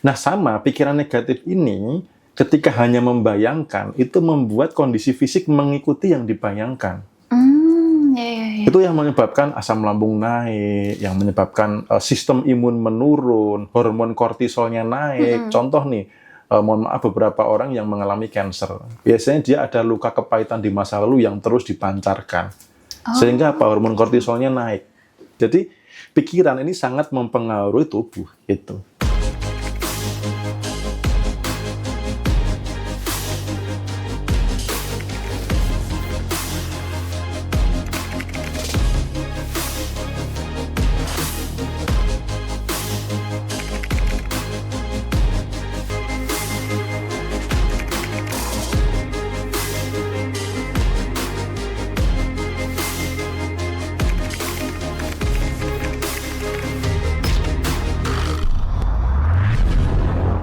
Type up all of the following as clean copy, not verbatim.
Nah, sama pikiran negatif ini ketika hanya membayangkan, itu membuat kondisi fisik mengikuti yang dibayangkan. Ya. Itu yang menyebabkan asam lambung naik, yang menyebabkan sistem imun menurun, hormon kortisolnya naik. Contoh nih, mohon maaf beberapa orang yang mengalami kanker, biasanya dia ada luka kepahitan di masa lalu yang terus dipancarkan. Sehingga apa? Hormon kortisolnya naik. Jadi pikiran ini sangat mempengaruhi tubuh itu.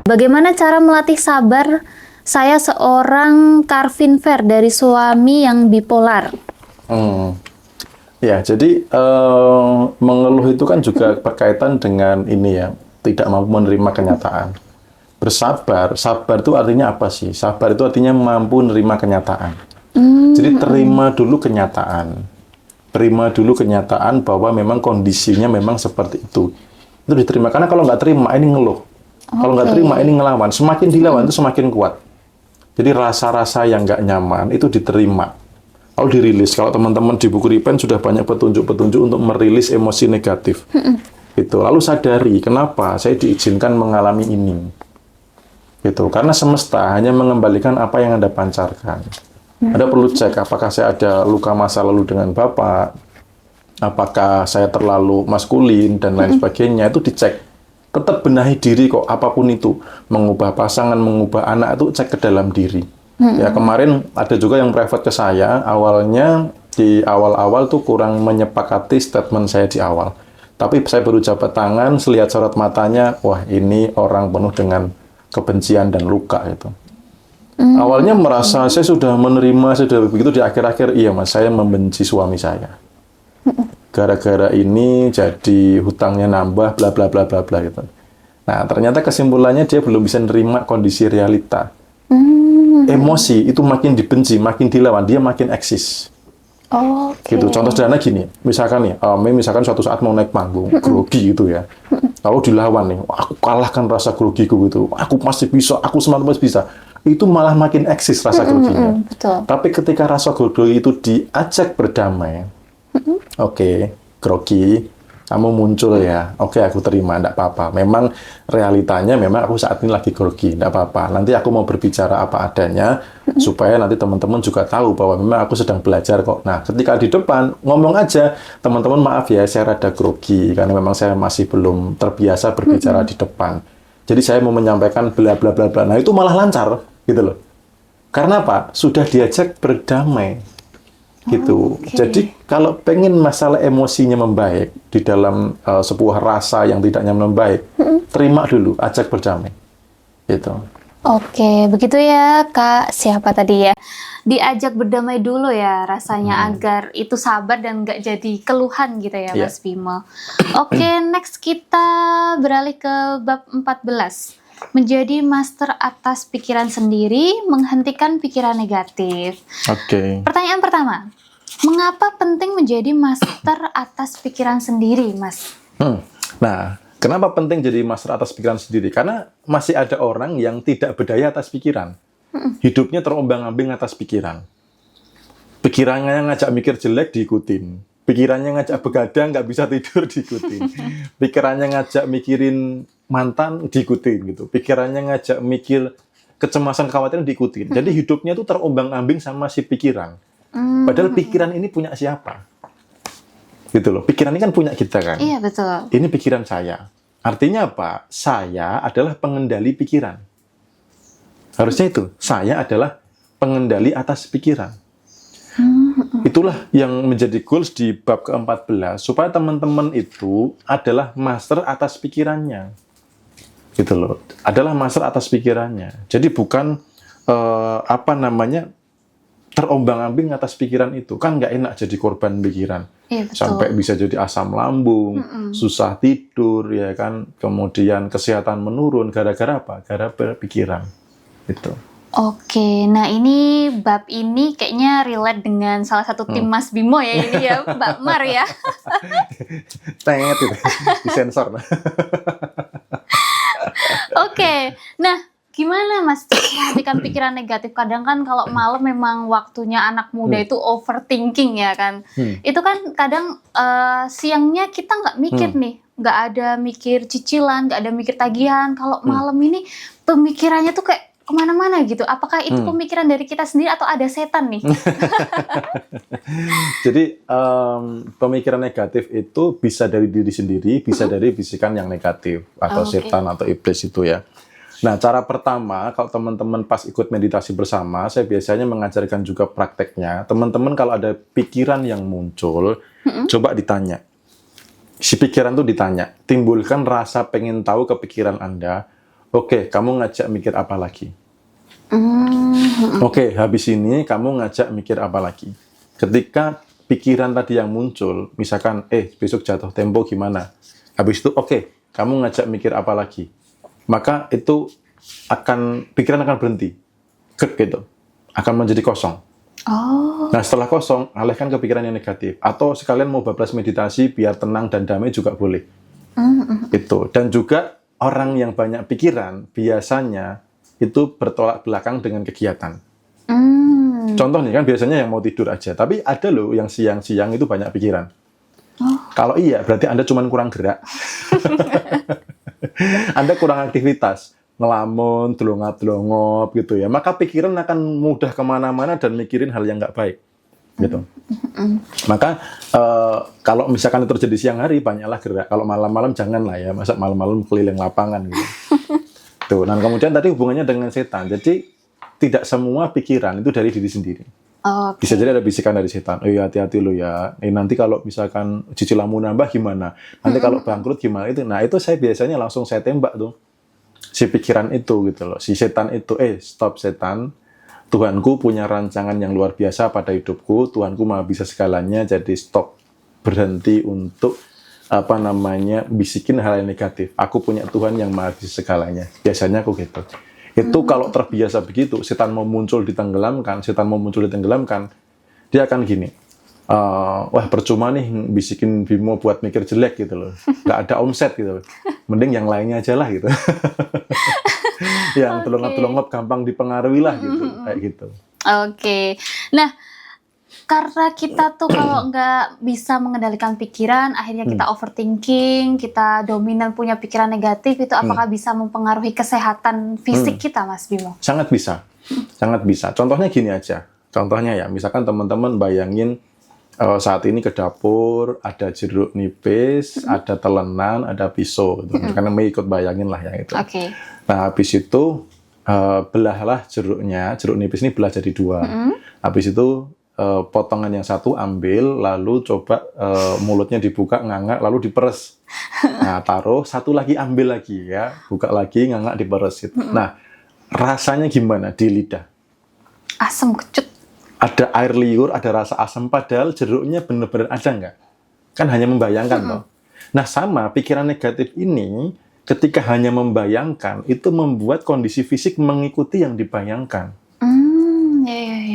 Bagaimana cara melatih sabar? Saya seorang Karvin Fair dari suami yang bipolar. Ya, jadi mengeluh itu kan juga berkaitan dengan ini ya, tidak mampu menerima kenyataan. Bersabar, sabar itu artinya apa sih? Sabar itu artinya mampu menerima kenyataan. Jadi terima dulu kenyataan. Terima dulu kenyataan bahwa memang kondisinya memang seperti itu. Itu diterima, karena kalau nggak terima ini ngeluh. Kalau nggak terima ini ngelawan. Semakin dilawan itu semakin kuat. Jadi rasa-rasa yang nggak nyaman itu diterima. Lalu dirilis. Kalau teman-teman di buku Ripen sudah banyak petunjuk-petunjuk untuk merilis emosi negatif. Gitu. Lalu sadari kenapa saya diizinkan mengalami ini. Gitu. Karena semesta hanya mengembalikan apa yang Anda pancarkan. Anda perlu cek apakah saya ada luka masa lalu dengan Bapak, apakah saya terlalu maskulin dan lain sebagainya, itu dicek. Tetap benahi diri kok, apapun itu. Mengubah pasangan, mengubah anak, itu cek ke dalam diri. Ya, kemarin ada juga yang private ke saya, awalnya di awal-awal tuh kurang menyepakati statement saya di awal. Tapi saya baru jabat tangan, selihat sorot matanya, wah ini orang penuh dengan kebencian dan luka itu. Awalnya merasa saya sudah menerima, sudah begitu, di akhir-akhir, iya mas, saya membenci suami saya. Gara-gara ini jadi hutangnya nambah, bla bla bla bla bla gitu. Nah, ternyata kesimpulannya dia belum bisa menerima kondisi realita. Emosi itu makin dibenci, makin dilawan, dia makin eksis. Gitu. Contoh sederhana gini, misalkan nih, misalkan suatu saat mau naik panggung, grogi gitu ya. Lalu dilawan nih, aku kalahkan rasa grogiku gitu. Aku pasti bisa, aku semangat pasti bisa. Itu malah makin eksis rasa groginya. Tapi ketika rasa grogi itu diajak berdamai, oke, grogi, kamu muncul ya. Oke, aku terima, enggak apa-apa. Memang realitanya memang aku saat ini lagi grogi, enggak apa-apa. Nanti aku mau berbicara apa adanya, supaya nanti teman-teman juga tahu bahwa memang aku sedang belajar kok. Nah, ketika di depan, ngomong aja, teman-teman maaf ya, saya rada grogi, karena memang saya masih belum terbiasa berbicara di depan. Jadi saya mau menyampaikan bla bla bla bla. Nah, itu malah lancar, gitu loh. Karena apa? Sudah diajak berdamai. Gitu. Jadi kalau pengen masalah emosinya membaik di dalam sebuah rasa yang tidak nyaman membaik, terima dulu, ajak berdamai. Gitu. Oke, begitu ya Kak. Siapa tadi ya? Diajak berdamai dulu ya rasanya agar itu sabar dan nggak jadi keluhan gitu ya Mas Bimo. Oke, next kita beralih ke bab 14. Menjadi master atas pikiran sendiri, menghentikan pikiran negatif. Pertanyaan pertama, mengapa penting menjadi master atas pikiran sendiri, Mas? Nah, kenapa penting jadi master atas pikiran sendiri? Karena masih ada orang yang tidak berdaya atas pikiran. Hidupnya terombang-ambing atas pikiran. Pikirannya ngajak mikir jelek, diikutin. Pikirannya ngajak begadang, nggak bisa tidur, diikutin. Pikirannya ngajak mikirin mantan, diikutin gitu. Pikirannya ngajak mikir kecemasan, kekhawatiran, diikutin. Jadi hidupnya tuh terombang-ambing sama si pikiran. Padahal pikiran ini punya siapa? Gitu loh. Pikiran ini kan punya kita kan? Iya, betul. Ini pikiran saya. Artinya apa? Saya adalah pengendali pikiran. Harusnya itu. Saya adalah pengendali atas pikiran. Itulah yang menjadi goals di bab ke-14, supaya teman-teman itu adalah master atas pikirannya. Gitu loh. Adalah master atas pikirannya. Jadi bukan terombang-ambing atas pikiran itu. Kan nggak enak jadi korban pikiran. Iya, betul. Sampai bisa jadi asam lambung, susah tidur, ya kan. Kemudian kesehatan menurun. Gara-gara apa? Gara-gara pikiran. Itu. Oke, nah ini bab ini kayaknya relate dengan salah satu tim Mas Bimo ya, ini ya, Mbak Mar ya. Tet, itu. Disensor. Oke, nah gimana Mas menghentikan pikiran negatif? Kadang kan kalau malam memang waktunya anak muda itu overthinking ya kan. Itu kan kadang siangnya kita nggak mikir nih, nggak ada mikir cicilan, nggak ada mikir tagihan. Kalau malam ini pemikirannya tuh kayak kemana-mana gitu. Apakah itu pemikiran dari kita sendiri atau ada setan nih? Jadi pemikiran negatif itu bisa dari diri sendiri, bisa dari bisikan yang negatif atau setan atau iblis itu ya. Nah, cara pertama kalau teman-teman pas ikut meditasi bersama, saya biasanya mengajarkan juga prakteknya. Teman-teman kalau ada pikiran yang muncul, coba ditanya. Si pikiran tuh ditanya, timbulkan rasa pengen tahu ke pikiran Anda. Oke, kamu ngajak mikir apa lagi? Oke, habis ini kamu ngajak mikir apa lagi? Ketika pikiran tadi yang muncul, misalkan, besok jatuh tempo gimana? Habis itu, oke, kamu ngajak mikir apa lagi? Maka itu pikiran akan berhenti. Gitu. Akan menjadi kosong. Oh. Nah, setelah kosong, alihkan ke pikiran yang negatif. Atau sekalian mau bablas meditasi, biar tenang dan damai juga boleh. Itu. Dan juga, orang yang banyak pikiran, biasanya itu bertolak belakang dengan kegiatan. Contoh nih, kan biasanya yang mau tidur aja. Tapi ada loh yang siang-siang itu banyak pikiran. Kalau iya, berarti Anda cuma kurang gerak. Anda kurang aktivitas. Ngelamun, delongap-delongop gitu ya. Maka pikiran akan mudah kemana-mana dan mikirin hal yang nggak baik. Gitu. Maka kalau misalkan itu terjadi siang hari, banyaklah gerak. Kalau malam-malam janganlah ya. Masa malam-malam keliling lapangan gitu. Tuh, nah kemudian tadi hubungannya dengan setan. Jadi tidak semua pikiran itu dari diri sendiri. Bisa jadi ada bisikan dari setan. Hati-hati lo ya. Nanti kalau misalkan cicilanmu nambah gimana? Nanti kalau bangkrut gimana itu? Nah itu saya biasanya langsung saya tembak tuh. Si pikiran itu gitu loh. Si setan itu, stop setan. Tuhanku punya rancangan yang luar biasa pada hidupku. Tuhanku maha bisa segalanya. Jadi stop. Berhenti untuk bisikin hal yang negatif. Aku punya Tuhan yang maha bisa segalanya. Biasanya aku gitu. Itu kalau terbiasa begitu, setan mau muncul ditenggelamkan, dia akan gini, wah percuma nih bisikin Bimo buat mikir jelek gitu loh, nggak ada omset gitu, mending yang lainnya aja lah gitu. Yang telungap-telungap gampang dipengaruhi lah gitu, kayak gitu. Oke. Nah, karena kita tuh kalau nggak bisa mengendalikan pikiran, akhirnya kita overthinking, kita dominan punya pikiran negatif, itu apakah bisa mempengaruhi kesehatan fisik kita, Mas Bimo? Sangat bisa, sangat bisa. Contohnya gini aja, contohnya ya, misalkan teman-teman bayangin saat ini ke dapur, ada jeruk nipis, ada telenan, ada pisau, gitu. Karena Mei ikut bayangin lah ya itu. Oke. Nah, habis itu belahlah jeruk nipis ini belah jadi 2. Habis itu potongan yang satu ambil, lalu coba mulutnya dibuka, ngangak, lalu diperes. Nah, taruh, satu lagi ambil lagi ya, buka lagi, ngangak, diperes gitu. Nah, rasanya gimana di lidah? Asam kecut. Ada air liur, ada rasa asam, padahal jeruknya benar-benar ada nggak? Kan hanya membayangkan toh. Nah, sama pikiran negatif ini, ketika hanya membayangkan, itu membuat kondisi fisik mengikuti yang dibayangkan.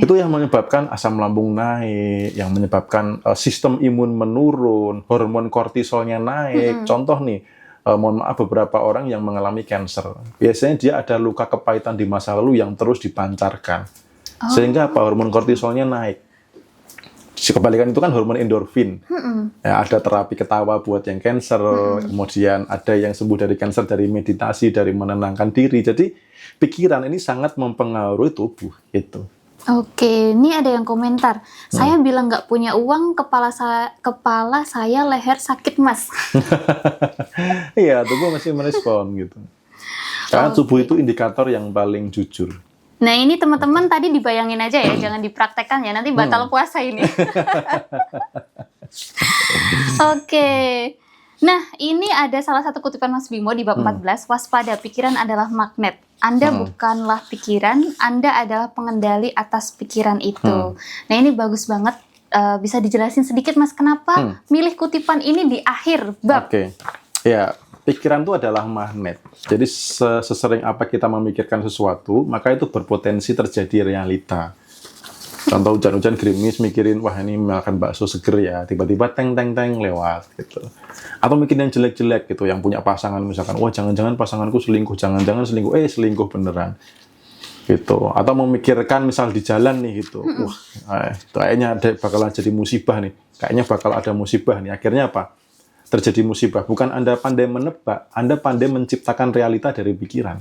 Itu yang menyebabkan asam lambung naik, yang menyebabkan sistem imun menurun, hormon kortisolnya naik. Contoh nih, mohon maaf beberapa orang yang mengalami cancer, biasanya dia ada luka kepahitan di masa lalu yang terus dipancarkan. Sehingga apa? Hormon kortisolnya naik. Kebalikan itu kan hormon endorfin. Ya, ada terapi ketawa buat yang cancer, kemudian ada yang sembuh dari cancer dari meditasi, dari menenangkan diri. Jadi pikiran ini sangat mempengaruhi tubuh itu. Oke, ini ada yang komentar. Saya bilang nggak punya uang, kepala saya leher sakit, Mas. Iya, tubuh masih merespon gitu. Karena tubuh itu indikator yang paling jujur. Nah, ini teman-teman tadi dibayangin aja ya, jangan dipraktekkan ya, nanti batal puasa ini. Oke. Nah, ini ada salah satu kutipan Mas Bimo di bab 14, waspada, pikiran adalah magnet. Anda bukanlah pikiran, Anda adalah pengendali atas pikiran itu. Nah ini bagus banget. Bisa dijelasin sedikit Mas, kenapa milih kutipan ini di akhir bab? Oke. Ya, pikiran itu adalah magnet. Jadi sesering apa kita memikirkan sesuatu, maka itu berpotensi terjadi realita. Contoh hujan-hujan gerimis, mikirin, wah ini makan bakso seger ya, tiba-tiba teng-teng-teng lewat gitu. Atau mikirin yang jelek-jelek gitu, yang punya pasangan misalkan, wah jangan-jangan pasanganku selingkuh, jangan-jangan selingkuh, selingkuh beneran. Gitu. Atau memikirkan misal di jalan nih gitu, wah kayaknya bakalan jadi musibah nih, kayaknya bakal ada musibah nih. Akhirnya apa? Terjadi musibah. Bukan Anda pandai menebak, Anda pandai menciptakan realita dari pikiran.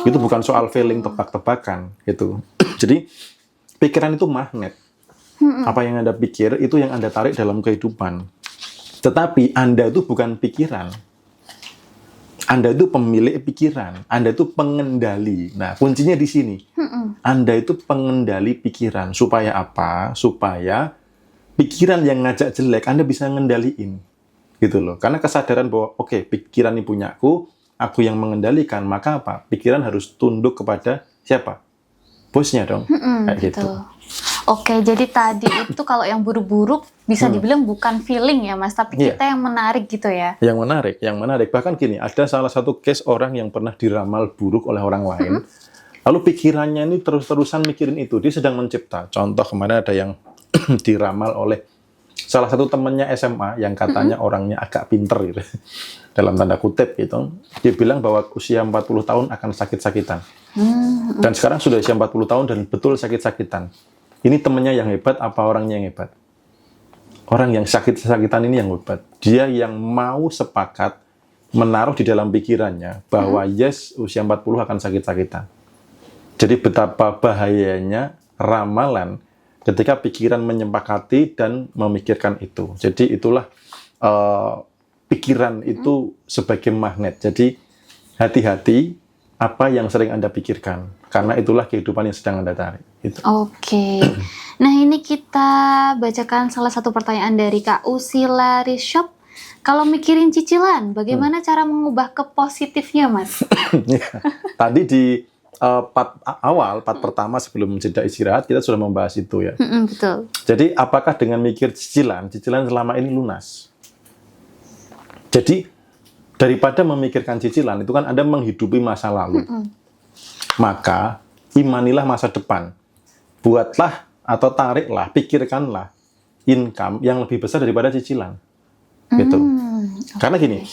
Itu bukan soal feeling tebak-tebakan gitu. Jadi pikiran itu magnet. Apa yang Anda pikir itu yang Anda tarik dalam kehidupan. Tetapi Anda itu bukan pikiran. Anda itu pemilik pikiran, Anda itu pengendali. Nah, kuncinya di sini. Anda itu pengendali pikiran. Supaya apa? Supaya pikiran yang ngajak jelek, Anda bisa ngendaliin. Gitu loh. Karena kesadaran bahwa, oke, pikiran ini punyaku, aku yang mengendalikan, maka apa? Pikiran harus tunduk kepada siapa? Bosnya dong. Kayak gitu. Oke, jadi tadi itu kalau yang buruk-buruk bisa dibilang bukan feeling ya Mas, tapi kita yang menarik gitu ya. Yang menarik. Bahkan gini, ada salah satu case orang yang pernah diramal buruk oleh orang lain, lalu pikirannya ini terus-terusan mikirin itu, dia sedang mencipta. Contoh kemarin ada yang diramal oleh salah satu temannya SMA yang katanya orangnya agak pinter gitu, dalam tanda kutip gitu. Dia bilang bahwa usia 40 tahun akan sakit-sakitan. Dan sekarang sudah usia 40 tahun dan betul sakit-sakitan. Ini temannya yang hebat, apa orangnya yang hebat? Orang yang sakit-sakitan ini yang hebat. Dia yang mau sepakat menaruh di dalam pikirannya bahwa yes, usia 40 akan sakit-sakitan. Jadi betapa bahayanya ramalan ketika pikiran menyepakati dan memikirkan itu. Jadi itulah pikiran itu sebagai magnet. Jadi hati-hati apa yang sering Anda pikirkan. Karena itulah kehidupan yang sedang Anda tarik. Oke. Nah ini kita bacakan salah satu pertanyaan dari Kak Usila Rishop. Kalau mikirin cicilan, bagaimana cara mengubah ke positifnya Mas? Tadi di part pertama sebelum jeda istirahat, kita sudah membahas itu ya. Betul. Jadi apakah dengan mikir cicilan selama ini lunas? Jadi daripada memikirkan cicilan, itu kan Anda menghidupi masa lalu. Maka imanilah masa depan. Buatlah atau tariklah, pikirkanlah income yang lebih besar daripada cicilan. Gitu. Karena gini,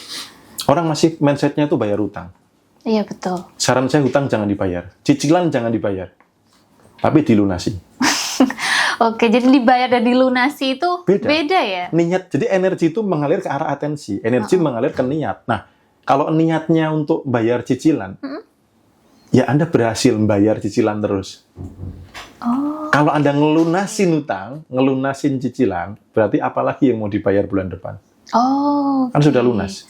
orang masih mindset-nya itu bayar utang. Iya betul. Saran saya hutang jangan dibayar, cicilan jangan dibayar, tapi dilunasi. Oke, jadi dibayar dan dilunasi itu beda ya? Niat, jadi energi itu mengalir ke arah atensi, energi mengalir ke niat. Nah, kalau niatnya untuk bayar cicilan, ya Anda berhasil membayar cicilan terus. Kalau Anda ngelunasin utang, ngelunasin cicilan, berarti apalagi yang mau dibayar bulan depan? Kan sudah lunas.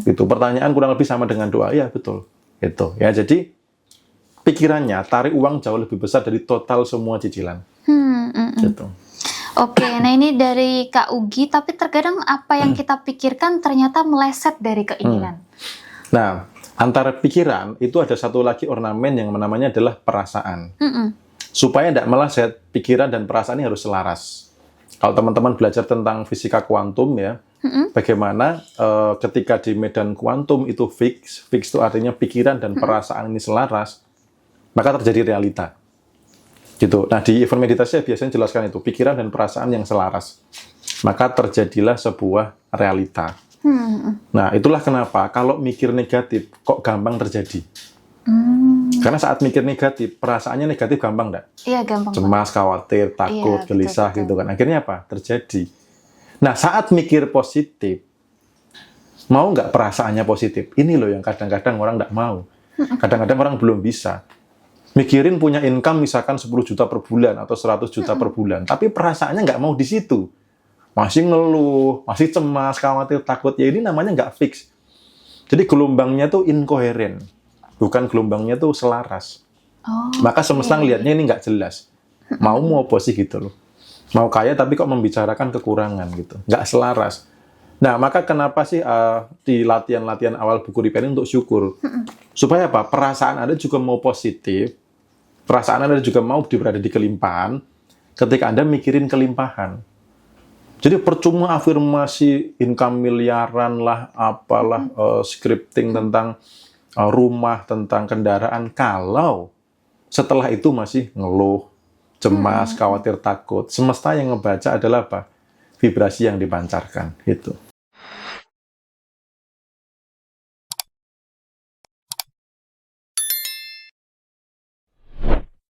Itu pertanyaan kurang lebih sama dengan doa. Ya betul. Gitu. Ya jadi pikirannya tarik uang jauh lebih besar dari total semua cicilan. Gitu. Oke, nah ini dari Kak Ugi, tapi terkadang apa yang kita pikirkan ternyata meleset dari keinginan. Nah, antara pikiran itu ada satu lagi ornamen yang namanya adalah perasaan. Supaya tidak meleset, pikiran dan perasaan ini harus selaras. Kalau teman-teman belajar tentang fisika kuantum ya, bagaimana ketika di medan kuantum itu fix itu artinya pikiran dan perasaan ini selaras, maka terjadi realita. Gitu. Nah, di event meditasi saya biasanya jelaskan itu, pikiran dan perasaan yang selaras. Maka terjadilah sebuah realita. Nah, itulah kenapa kalau mikir negatif kok gampang terjadi. Karena saat mikir negatif, perasaannya negatif gampang enggak? Iya, gampang. Cemas, khawatir, takut, gelisah gitu kan. Akhirnya apa? Terjadi. Nah, saat mikir positif, mau nggak perasaannya positif? Ini loh yang kadang-kadang orang nggak mau. Kadang-kadang orang belum bisa. Mikirin punya income misalkan 10 juta per bulan atau 100 juta per bulan. Tapi perasaannya nggak mau di situ. Masih ngeluh, masih cemas, khawatir, takut. Ya ini namanya nggak fix. Jadi gelombangnya tuh inkoheren. Bukan gelombangnya tuh selaras. Maka semesta ngelihatnya ini nggak jelas. Mau apa sih gitu loh. Mau kaya tapi kok membicarakan kekurangan gitu. Nggak selaras. Nah, maka kenapa sih di latihan-latihan awal buku Ripen untuk syukur? Supaya apa? Perasaan Anda juga mau positif, perasaan Anda juga mau berada di kelimpahan ketika Anda mikirin kelimpahan. Jadi percuma afirmasi income miliaran lah, apalah, scripting tentang rumah, tentang kendaraan, kalau setelah itu masih ngeluh, cemas, khawatir, takut. Semesta yang ngebaca adalah apa? Vibrasi yang dipancarkan. Gitu.